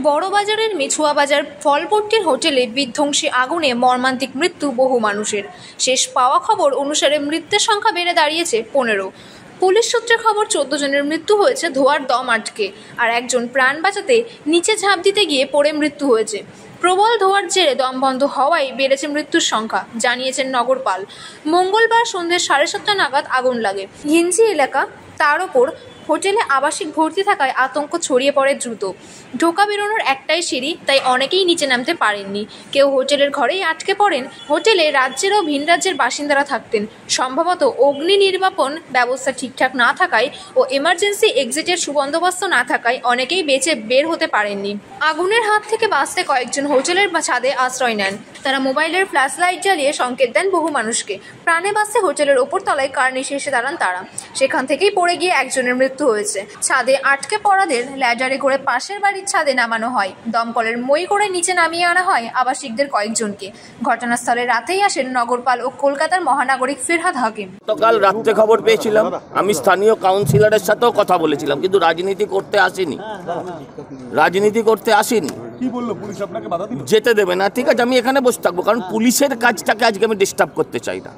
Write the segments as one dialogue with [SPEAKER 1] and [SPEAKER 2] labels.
[SPEAKER 1] বড়বাজারের মেছুয়া বাজার ফলপট্টির হোটেলে বিধ্বংসী আগুনে মর্মান্তিক মৃত্যু বহু মানুষের। শেষ পাওয়া খবর অনুসারে মৃতের সংখ্যা বেড়ে দাঁড়িয়েছে 15। পুলিশ সূত্রে খবর 14 জনের মৃত্যু হয়েছে ধোঁয়ার দম আটকে, আর একজন প্রাণ বাঁচাতে নিচে ঝাঁপ দিতে গিয়ে পড়ে মৃত্যু হয়েছে। প্রবল ধোঁয়ার জেরে দম বন্ধ হওয়ায় বেড়েছে মৃত্যুর সংখ্যা, জানিয়েছেন নগরপাল। মঙ্গলবার সন্ধ্যে 7:30 নাগাদ আগুন লাগে ঘিঞ্জি এলাকা। তার ওপর হোটেলে আবাসিক ভর্তি থাকায় আতঙ্ক ছড়িয়ে পড়ে দ্রুত। ঢোকা বেরোনোর একটাই সিঁড়ি, তাই অনেকেই নিচে নামতে পারেননি। কেউ হোটেলের ঘরেই আটকে পড়েন। হোটেলে রাজ্যের ও ভিন রাজ্যের বাসিন্দারা থাকতেন। সম্ভবত অগ্নি নির্বাপন ব্যবস্থা ঠিকঠাক না থাকায় ও এমার্জেন্সি এক্সিটের সুবন্দোবস্ত না থাকায় অনেকেই বেঁচে বের হতে পারেননি। আগুনের হাত থেকে বাঁচতে কয়েকজন হোটেলের ছাদে আশ্রয় নেন। তারা মোবাইলের ফ্ল্যাশ লাইট জ্বালিয়ে সংকেত দেন বহু মানুষকে। প্রাণে বাঁচতে হোটেলের ওপর তলায় কার্নিশে এসে দাঁড়ান তারা। সেখান থেকেই পড়ে গিয়ে একজনের মৃত্যু হয়েছে। ছাদে আটকে পড়াদের ল্যাডারে করে পাশের বাড়ির ছাদে নামানো হয়। দমকলের মই করে নিচে নামিয়ে আনা হয় আবাসিকদের কয়েকজনকে। ঘটনাস্থলে রাতেই আসেন নগরপাল ও কলকাতার মহানাগরিক ফিরহাদ হাকিম।
[SPEAKER 2] গতকাল রাত্রে খবর পেয়েছিলাম, আমি স্থানীয় কাউন্সিলরের সাথেও কথা বলেছিলাম, কিন্তু রাজনীতি করতে আসিনি।
[SPEAKER 3] কি বললো পুলিশ? আপনাকে বাধা দিল?
[SPEAKER 2] যেতে দেবে না। ঠিক আছে, আমি এখানে বসে থাকবো, কারণ পুলিশের কাজটাকে আজকে আমি ডিস্টার্ব করতে চাই না।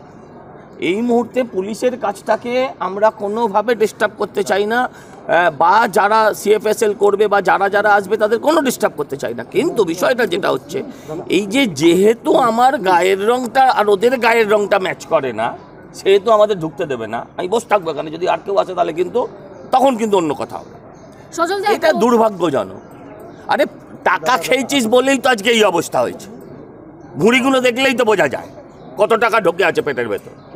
[SPEAKER 2] এই মুহূর্তে পুলিশের কাজটাকে আমরা কোনোভাবে ডিস্টার্ব করতে চাই না, বা যারা সিএফএসএল করবে বা যারা আসবে তাদের কোনো ডিস্টার্ব করতে চাই না। কিন্তু বিষয়টা যেটা হচ্ছে, এই যেহেতু আমার গায়ের রংটা আর ওদের গায়ের রংটা ম্যাচ করে না, সেহেতু আমাদের ঢুকতে দেবে না। আমি বসে থাকবো এখানে। যদি আর কেউ আসে তাহলে কিন্তু তখন কিন্তু অন্য কথা হবে। এটা দুর্ভাগ্যজনক। আরে টাকা খেয়েছিস বলেই তো আজকে এই অবস্থা হয়েছে। ভুঁড়িগুলো দেখলেই তো বোঝা যায় কত টাকা ঢোকে আছে পেটের ভেতর।